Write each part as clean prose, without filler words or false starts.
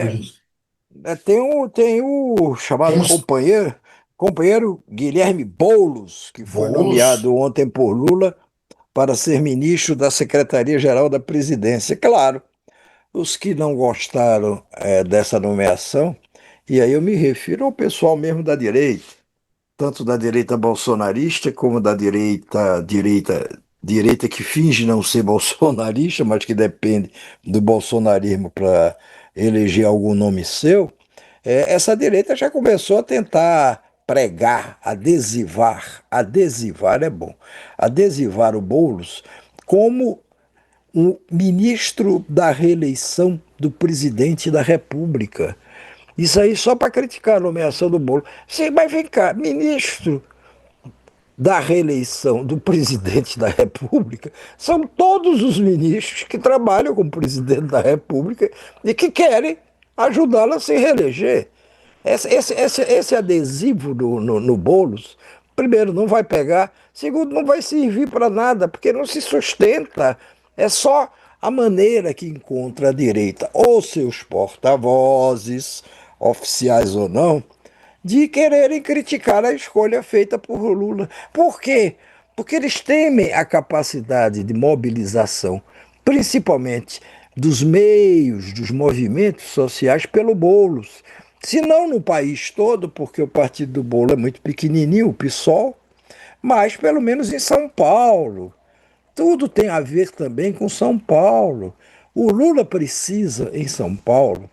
Guilherme Tem o chamado temos companheiro Guilherme Boulos, que foi bolos. nomeado ontem por Lula para ser ministro da Secretaria-Geral da Presidência. Claro, os que não gostaram dessa nomeação, e aí eu me refiro ao pessoal mesmo da direita, tanto da direita bolsonarista como da direita que finge não ser bolsonarista, mas que depende do bolsonarismo para eleger algum nome seu. Essa direita já começou a tentar pregar, adesivar é bom, adesivar o Boulos como um ministro da reeleição do presidente da República. Isso aí só para criticar a nomeação do Boulos. Sim, mas vem cá, ministro da reeleição do presidente da República são todos os ministros que trabalham com o presidente da República e que querem ajudá-lo a se reeleger. Esse adesivo no Boulos, primeiro, não vai pegar, segundo, não vai servir para nada, porque não se sustenta. É só a maneira que encontra a direita, ou seus porta-vozes, oficiais ou não, de quererem criticar a escolha feita por Lula. Por quê? Porque eles temem a capacidade de mobilização, principalmente dos meios, dos movimentos sociais pelo Boulos. Se não no país todo, porque o partido do Boulos é muito pequenininho, o PSOL, mas pelo menos em São Paulo. Tudo tem a ver também com São Paulo. O Lula precisa, em São Paulo,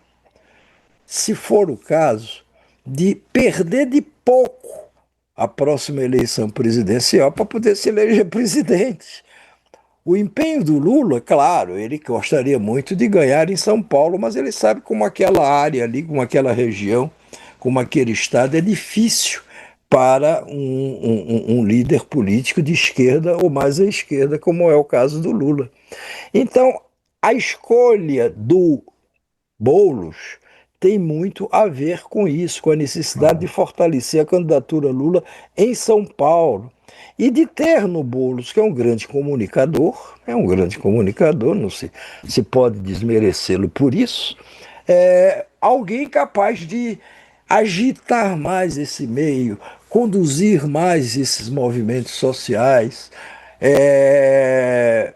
se for o caso, de perder de pouco a próxima eleição presidencial para poder se eleger presidente. O empenho do Lula, claro, ele gostaria muito de ganhar em São Paulo, mas ele sabe como aquela área ali, como aquela região, como aquele estado é difícil para um líder político de esquerda ou mais à esquerda, como é o caso do Lula. Então, a escolha do Boulos tem muito a ver com isso, com a necessidade de fortalecer a candidatura Lula em São Paulo e de ter no Boulos, que é um grande comunicador, não se pode desmerecê-lo por isso, alguém capaz de agitar mais esse meio, conduzir mais esses movimentos sociais, é,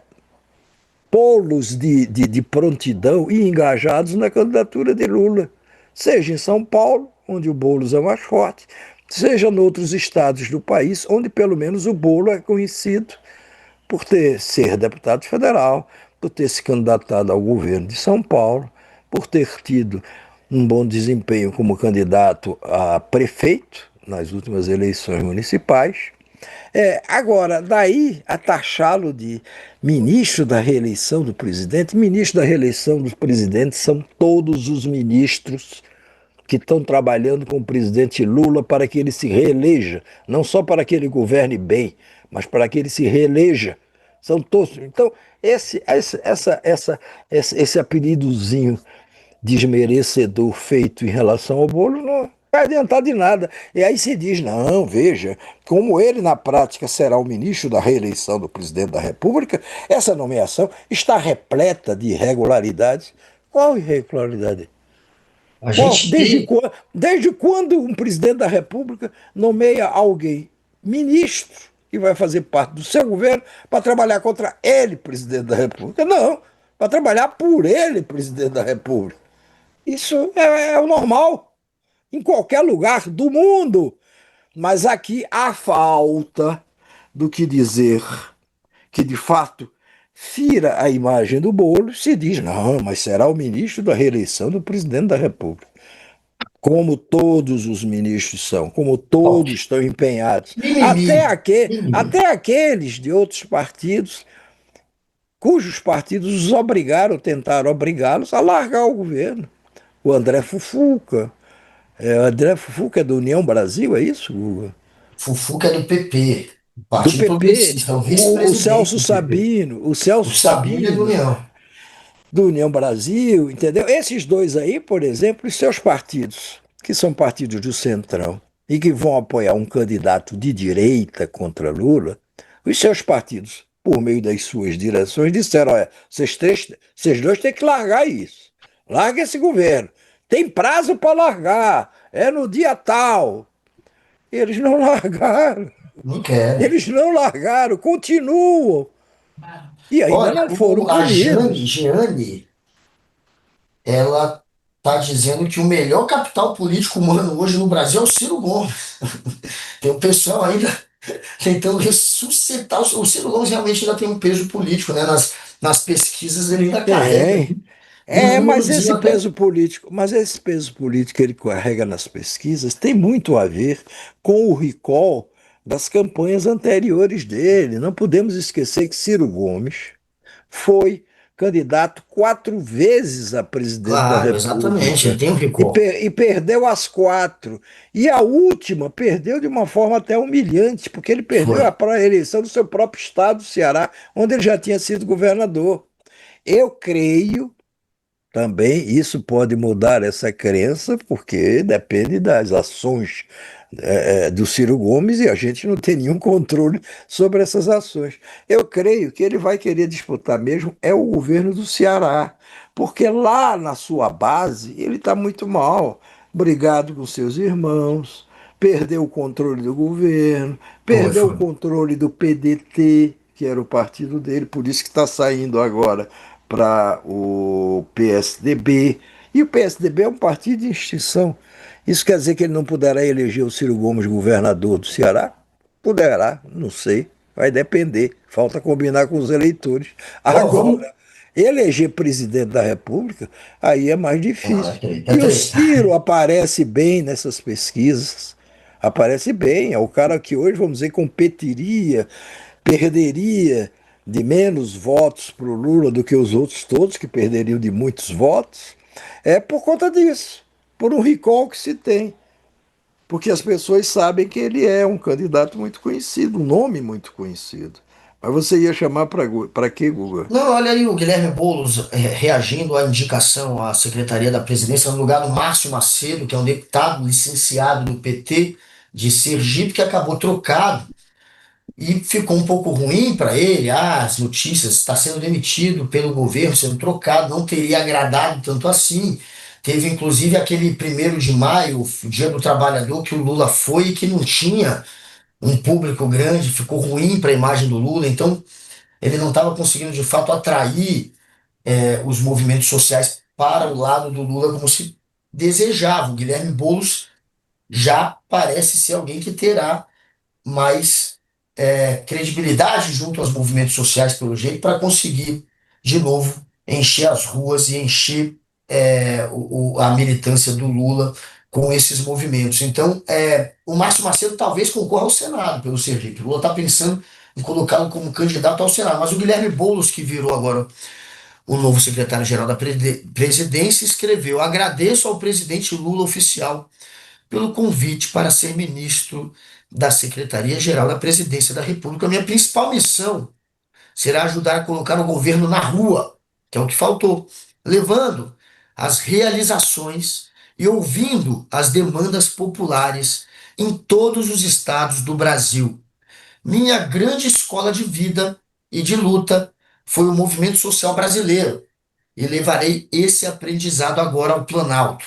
polos de prontidão e engajados na candidatura de Lula, seja em São Paulo, onde o Boulos é mais forte, seja em outros estados do país, onde pelo menos o Boulos é conhecido por ser deputado federal, por ter se candidatado ao governo de São Paulo, por ter tido um bom desempenho como candidato a prefeito nas últimas eleições municipais. Agora, daí a taxá-lo de ministro da reeleição do presidente, ministro da reeleição do presidente são todos os ministros que estão trabalhando com o presidente Lula para que ele se reeleja, não só para que ele governe bem, mas para que ele se reeleja. São todos. Então, esse apelidozinho desmerecedor feito em relação ao bolo não vai adiantar de nada. E aí se diz, não, veja, como ele na prática será o ministro da reeleição do presidente da República, essa nomeação está repleta de irregularidades. Qual irregularidade? A Qual? gente tem. Desde quando um presidente da República nomeia alguém ministro que vai fazer parte do seu governo para trabalhar contra ele, presidente da República? Não, para trabalhar por ele, presidente da República. Isso é o normal em qualquer lugar do mundo. Mas aqui há falta do que dizer que, de fato, fira a imagem do bolo, se diz, não, mas será o ministro da reeleição do presidente da República. Como todos os ministros são, como Ó, todos estão empenhados, mimimi. Mimimi. até aqueles de outros partidos, cujos partidos os obrigaram, tentaram obrigá-los a largar o governo. O André Fufuca, o André Fufuca é do União Brasil, é isso, Guga? Fufuca é do PP, Do Partido PP, Progressista, é o o vice-presidente Celso do PP. Sabino, o O Celso Sabino é do Sabino, União. do União Brasil, entendeu? Esses dois aí, por exemplo, os seus partidos, que são partidos do Centrão e que vão apoiar um candidato de direita contra Lula, os seus partidos, por meio das suas direções, disseram: olha, vocês dois têm que largar isso. Larga esse governo. Tem prazo para largar, é no dia tal. Eles não largaram, Não querem. eles não largaram, continuam. E ainda Olha, não foram a Jane, punidos. Jeane, ela está dizendo que o melhor capital político humano hoje no Brasil é o Ciro Gomes. Tem o pessoal ainda tentando ressuscitar. O Ciro Gomes realmente ainda tem um peso político, né? Nas pesquisas ele ainda carrega Tem. um É, númerozinho até. mas esse peso político que ele carrega nas pesquisas tem muito a ver com o recall das campanhas anteriores dele. Não podemos esquecer que Ciro Gomes foi candidato 4 vezes a presidente da Claro, exatamente, ele República tem um recall. e perdeu as 4. E a última perdeu de uma forma até humilhante, porque ele Foi. perdeu a eleição do seu próprio estado, do Ceará, onde ele já tinha sido governador. Eu creio também isso pode mudar essa crença, porque depende das ações do Ciro Gomes e a gente não tem nenhum controle sobre essas ações. Eu creio que ele vai querer disputar mesmo é o governo do Ceará, porque lá na sua base ele está muito mal, brigado com seus irmãos, perdeu o controle do governo, Foi, perdeu o foi. controle do PDT, que era o partido dele, por isso que está saindo agora para o PSDB. E o PSDB é um partido de extinção. Isso quer dizer que ele não poderá eleger o Ciro Gomes governador do Ceará? Poderá, não sei. Vai depender. Falta combinar com os eleitores. Bom, vamos. Agora, eleger presidente da República, aí é mais Ah, difícil. é treta. É E o treta. Ciro aparece bem nessas pesquisas. Aparece bem. É o cara que hoje, vamos dizer, competiria, perderia de menos votos para o Lula do que os outros todos, que perderiam de muitos votos, é por conta disso, por um recall que se tem. Porque as pessoas sabem que ele é um candidato muito conhecido, um nome muito conhecido. Mas você ia chamar para quê, Guga? Não, olha aí o Guilherme Boulos reagindo à indicação à Secretaria da Presidência no lugar do Márcio Macedo, que é um deputado licenciado do PT de Sergipe, que acabou trocado e ficou um pouco ruim para ele. Ah, as notícias, está sendo demitido pelo governo, sendo trocado, não teria agradado tanto assim. Teve inclusive aquele 1º de maio, o Dia do Trabalhador, que o Lula foi e que não tinha um público grande, ficou ruim para a imagem do Lula, então ele não estava conseguindo de fato atrair os movimentos sociais para o lado do Lula como se desejava. O Guilherme Boulos já parece ser alguém que terá mais credibilidade junto aos movimentos sociais, pelo jeito, para conseguir, de novo, encher as ruas e encher a militância do Lula com esses movimentos. Então, o Márcio Macedo talvez concorra ao Senado pelo Sergipe. O Lula está pensando em colocá-lo como candidato ao Senado, mas o Guilherme Boulos, que virou agora o novo secretário-geral da presidência, escreveu: agradeço ao presidente Lula oficial pelo convite para ser ministro da Secretaria-Geral da Presidência da República. Minha principal missão será ajudar a colocar o governo na rua, que é o que faltou, levando as realizações e ouvindo as demandas populares em todos os estados do Brasil. Minha grande escola de vida e de luta foi o movimento social brasileiro e levarei esse aprendizado agora ao Planalto.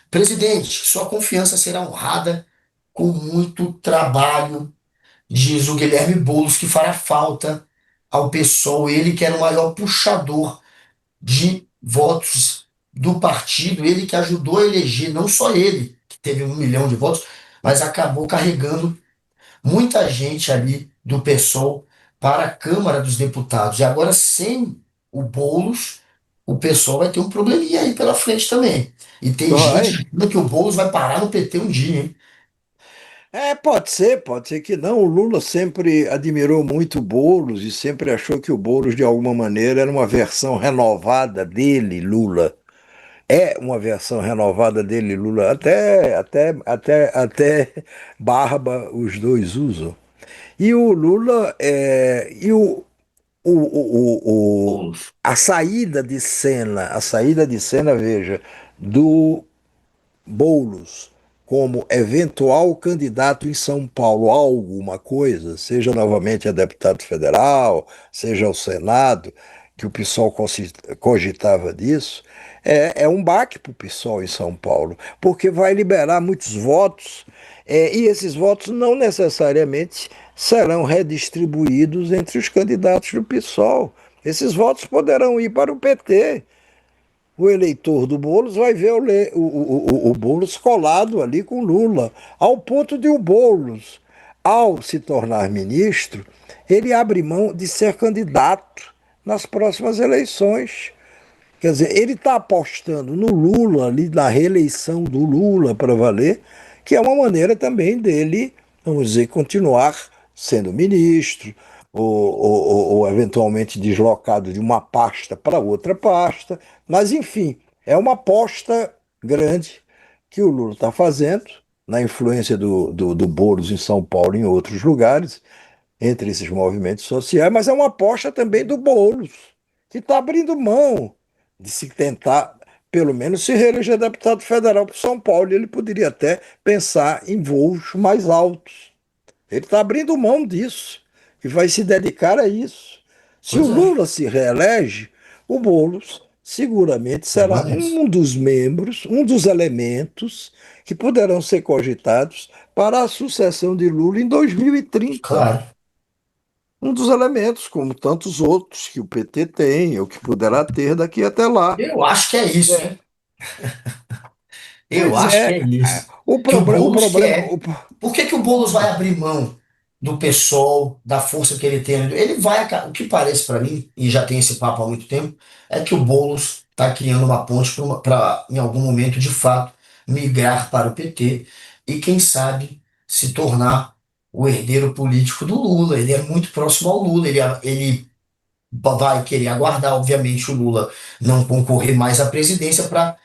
Presidente, sua confiança será honrada com muito trabalho, diz o Guilherme Boulos, que fará falta ao PSOL, ele que era o maior puxador de votos do partido, ele que ajudou a eleger, não só ele, que teve 1 milhão de votos, mas acabou carregando muita gente ali do PSOL para a Câmara dos Deputados. E agora, sem o Boulos, o PSOL vai ter um probleminha aí pela frente também. E tem gente Vai. achando que o Boulos vai parar no PT um dia, hein? É, pode ser que não. O Lula sempre admirou muito o Boulos e sempre achou que o Boulos, de alguma maneira, era uma versão renovada dele, Lula. É uma versão renovada dele, Lula. Até barba os dois usam. E o Lula, Boulos. a saída de cena, veja, do Boulos como eventual candidato em São Paulo a alguma coisa, seja novamente a deputado federal, seja ao Senado, que o PSOL cogitava disso, é um baque para o PSOL em São Paulo, porque vai liberar muitos votos, e esses votos não necessariamente serão redistribuídos entre os candidatos do PSOL. Esses votos poderão ir para o PT. O eleitor do Boulos vai ver o Boulos colado ali com Lula, ao ponto de o Boulos, ao se tornar ministro, ele abre mão de ser candidato nas próximas eleições. Quer dizer, ele está apostando no Lula, ali, na reeleição do Lula para valer, que é uma maneira também dele, vamos dizer, continuar sendo ministro, ou eventualmente deslocado de uma pasta para outra pasta. Mas, enfim, é uma aposta grande que o Lula está fazendo, na influência do Boulos em São Paulo e em outros lugares, entre esses movimentos sociais, mas é uma aposta também do Boulos, que está abrindo mão de se tentar, pelo menos, se reeleger deputado federal para São Paulo. E ele poderia até pensar em voos mais altos. Ele está abrindo mão disso e vai se dedicar a isso. Se o Pois é, Lula se reelege, o Boulos seguramente será permanece. um dos membros, um dos elementos que poderão ser cogitados para a sucessão de Lula em 2030. Claro. Um dos elementos, como tantos outros que o PT tem, ou que poderá ter daqui até lá. Eu acho que é isso, hein? Eu Pois acho que é, é isso. o Que o problema, o Boulos problema, quer. Por que que o Boulos vai abrir mão do PSOL, da força que ele tem? Ele vai. O que parece para mim, e já tem esse papo há muito tempo, é que o Boulos está criando uma ponte para, em algum momento, de fato, migrar para o PT e, quem sabe, se tornar o herdeiro político do Lula. Ele é muito próximo ao Lula. Ele vai querer aguardar, obviamente, o Lula não concorrer mais à presidência para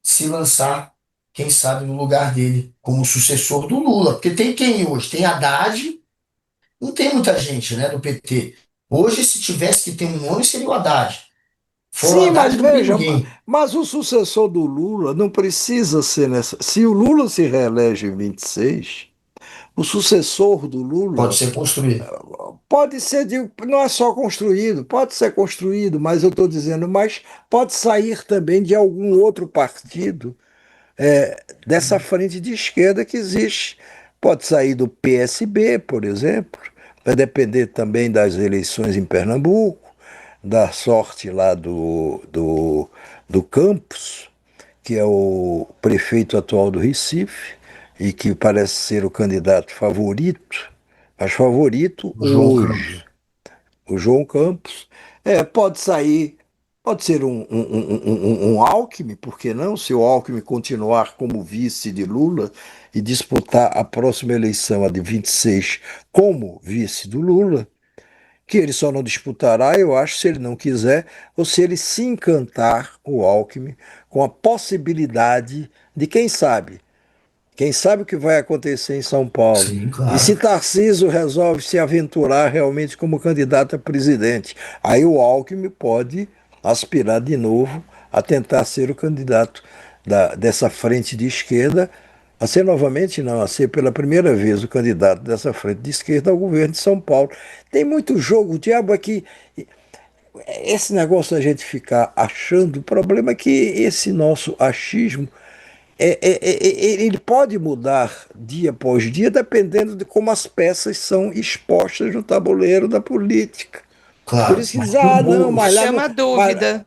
se lançar, quem sabe, no lugar dele, como sucessor do Lula. Porque tem quem hoje? Tem Haddad, não tem muita gente, né, do PT. Hoje, se tivesse que ter um nome, seria o Haddad. Fora o sim, mas Haddad, não tem veja, ninguém. mas o sucessor do Lula não precisa ser nessa. Se o Lula se reelege em 26, o sucessor do Pode Lula ser construído. pode ser não é só construído, pode ser construído, mas eu estou dizendo, mas pode sair também de algum outro partido dessa frente de esquerda que existe. Pode sair do PSB, por exemplo, vai depender também das eleições em Pernambuco, da sorte lá do Campos, que é o prefeito atual do Recife, e que parece ser o candidato favorito, mas favorito O João hoje, Campos. o João Campos. Pode sair, pode ser um Alckmin, por que não? Se o Alckmin continuar como vice de Lula e disputar a próxima eleição, a de 26, como vice do Lula, que ele só não disputará, eu acho, se ele não quiser, ou se ele se encantar, o Alckmin, com a possibilidade de, quem sabe o que vai acontecer em São Paulo. Sim, E se claro. Tarcísio resolve se aventurar realmente como candidato a presidente, aí o Alckmin pode aspirar de novo a tentar ser o candidato dessa frente de esquerda, a ser novamente, não, a ser pela primeira vez o candidato dessa frente de esquerda ao governo de São Paulo. Tem muito jogo, o diabo aqui. Esse negócio da gente ficar achando, o problema é que esse nosso achismo ele pode mudar dia após dia, dependendo de como as peças são expostas no tabuleiro da política. Por Claro. isso que Mas diz, ah, não, mas lá não. Chama Mas, dúvida.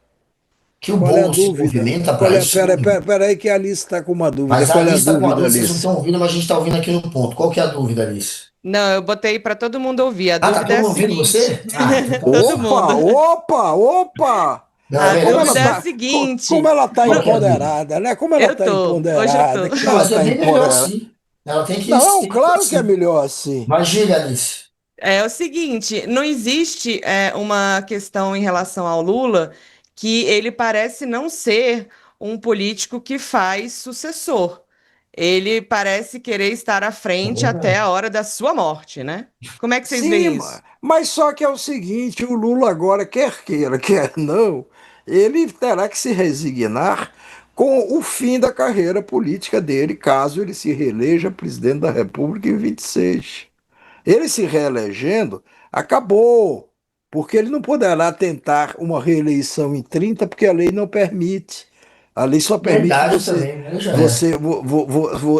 que o qual é a Boulos se dúvida? movimenta Qual para é, isso, sem dúvida. pera aí que a Alice está com uma dúvida. Mas a Qual é a Alice está com a dúvida, dúvida, vocês não Alice? estão ouvindo, mas a gente está ouvindo aqui no ponto. Qual que é a dúvida, Alice? Não, eu botei para todo mundo ouvir. A Ah, tá dúvida todo é a mundo ouvindo seguinte: você? Ah, então tá todo ótimo. mundo. Opa, opa, opa! Não, é A Como melhor ela dúvida é a assim. tá, como seguinte: ela tá Qual no- que é a dúvida? empoderada, né? Como ela eu tá tô, hoje eu tô. empoderada, como Não, ela mas é tá bem melhor empoderada. assim. Ela Não, tem que ser claro que é assim. melhor assim. Mas diga, Alice. É o seguinte, não existe uma questão em relação ao Lula que ele parece não ser um político que faz sucessor. Ele parece querer estar à É frente até verdade. a hora da sua morte, né? Como é que vocês Sim, veem isso? mas só que é o seguinte, o Lula agora, quer queira, quer não, ele terá que se resignar com o fim da carreira política dele, caso ele se reeleja presidente da República em 26. Ele se reelegendo, acabou. porque ele não poderá tentar uma reeleição em 30, porque a lei não permite. A lei só permite que Verdade você, também, né? Já é. você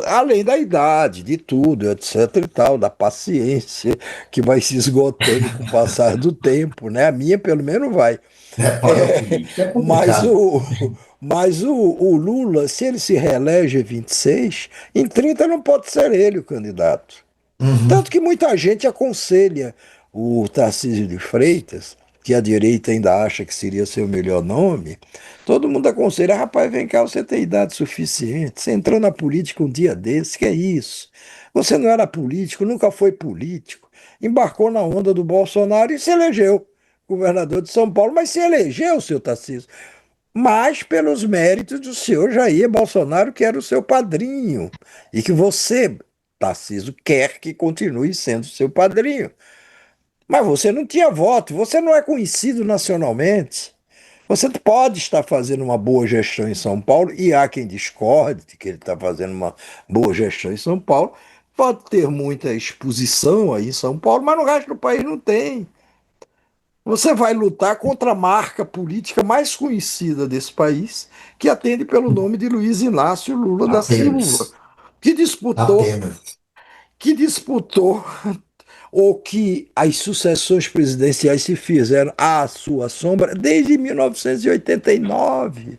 além da idade, de tudo, etc e tal, da paciência que vai se esgotando com o passar do tempo, né? A minha, pelo menos, vai. É, papel político é Mas complicado. o Lula, se ele se reelege em 26, em 30 não pode ser ele o candidato. Uhum. Tanto que muita gente aconselha o Tarcísio de Freitas, que a direita ainda acha que seria seu melhor nome. Todo mundo aconselha, rapaz, vem cá, você tem idade suficiente, você entrou na política um dia desse, que é isso? Você não era político, nunca foi político, embarcou na onda do Bolsonaro e se elegeu governador de São Paulo, mas se elegeu, seu Tarcísio, mas pelos méritos do senhor Jair Bolsonaro, que era o seu padrinho, e que você, Tarcísio, quer que continue sendo seu padrinho. Mas você não tinha voto, você não é conhecido nacionalmente. Você pode estar fazendo uma boa gestão em São Paulo, e há quem discorde de que ele está fazendo uma boa gestão em São Paulo. Pode ter muita exposição aí em São Paulo, mas no resto do país não tem. Você vai lutar contra a marca política mais conhecida desse país, que atende pelo nome de Luiz Inácio Lula da Silva, Apenas. que disputou, Apenas. que disputou, ou que as sucessões presidenciais se fizeram à sua sombra desde 1989.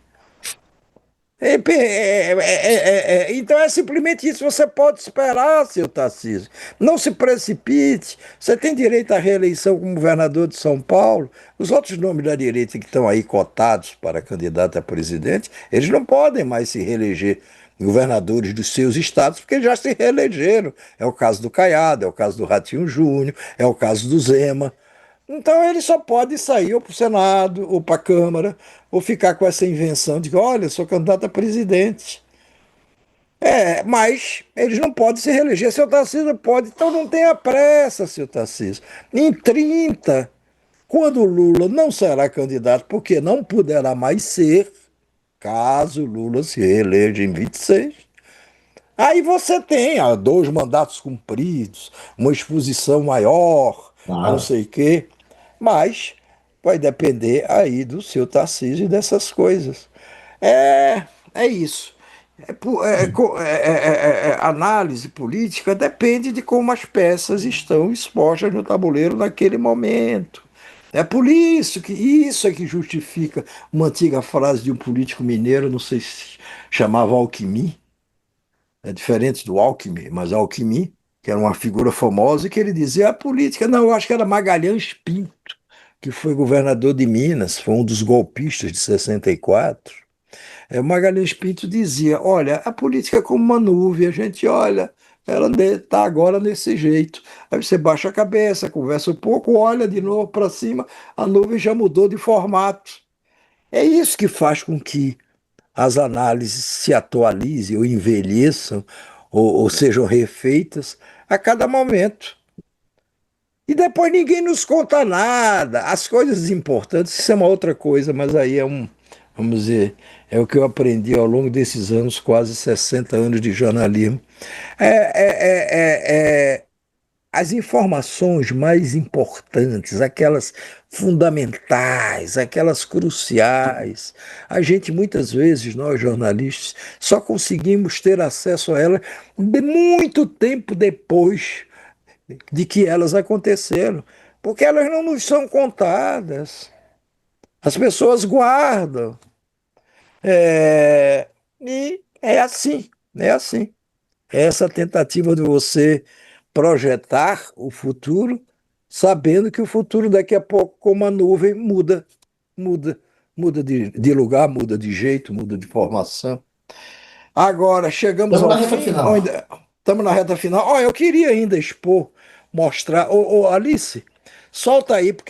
Então é simplesmente isso. Você pode esperar, seu Tarcísio. Não se precipite. Você tem direito à reeleição como governador de São Paulo. Os outros nomes da direita que estão aí cotados para candidato a presidente, eles não podem mais se reeleger governadores dos seus estados, porque já se reelegeram. É o caso do Caiado, é o caso do Ratinho Júnior, é o caso do Zema. Então ele só pode sair ou para o Senado, ou para a Câmara, ou ficar com essa invenção de que, olha, eu sou candidato a presidente. Mas eles não podem se reeleger. Seu Tarcísio pode, então não tenha pressa, seu Tarcísio. Em 30, quando o Lula não será candidato, porque não poderá mais ser, caso o Lula se reeleja em 26, aí você tem 2 mandatos cumpridos, uma exposição maior, não Claro. sei o quê, mas vai depender aí do seu Tarcísio e dessas coisas. É, é isso. Análise política depende de como as peças estão expostas no tabuleiro naquele momento. É por isso é que justifica uma antiga frase de um político mineiro, não sei se chamava Alckmin, é diferente do Alckmin, mas Alckmin, que era uma figura famosa, e que ele dizia a política, não, eu acho que era Magalhães Pinto, que foi governador de Minas, foi um dos golpistas de 64. O Magalhães Pinto dizia, olha, a política é como uma nuvem, a gente olha, ela está agora desse jeito. Aí você baixa a cabeça, conversa um pouco, olha de novo para cima, a nuvem já mudou de formato. É isso que faz com que as análises se atualizem ou envelheçam ou sejam refeitas a cada momento. E depois ninguém nos conta nada. As coisas importantes, isso é uma outra coisa, mas aí vamos dizer, é o que eu aprendi ao longo desses anos, quase 60 anos de jornalismo. É, as informações mais importantes, aquelas fundamentais, aquelas cruciais, a gente muitas vezes, nós jornalistas, só conseguimos ter acesso a elas de muito tempo depois de que elas aconteceram, porque elas não nos são contadas. As pessoas guardam. E é assim, é assim. É essa tentativa de você projetar o futuro, sabendo que o futuro daqui a pouco, como a nuvem, muda, muda de lugar, muda de jeito, muda de formação. Agora, chegamos Estamos ao na reta fim, ou final. ainda estamos na reta final. Eu queria ainda expor, mostrar. Alice, solta aí, porque